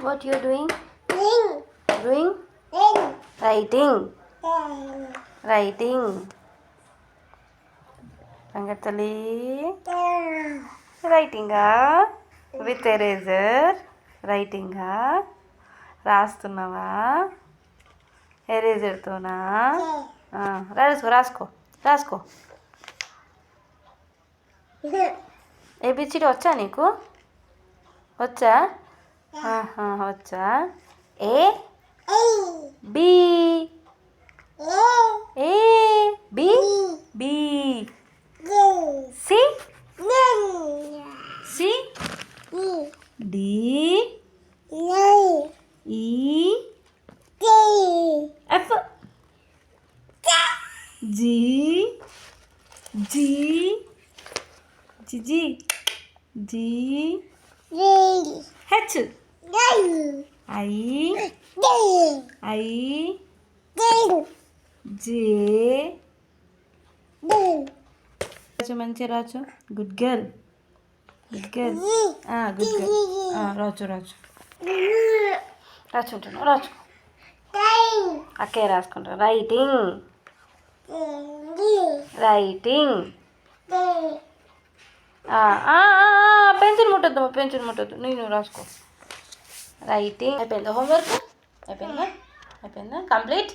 What you doing? Doing? Writing. Writing. Rangatali. Writing with eraser. Writing రాస్తున్నావా ఎరేజర్తోనా రాసుకో రాసుకో A B C D వచ్చా నీకు వచ్చా వచ్చా A B A B B C C D E F G G G G H I I J Raju మంచి Raju good girl good girl good girl Raju Raju రాసుకుంటున్నావు రాజు అక్కే రాసుకుంటా రైటింగ్ రైటింగ్ పెన్సిల్ ముట్టద్దు నేను రాసుకో రైటింగ్ అయిపోయిందా హోంవర్క్ అయిపోయిందా కంప్లీట్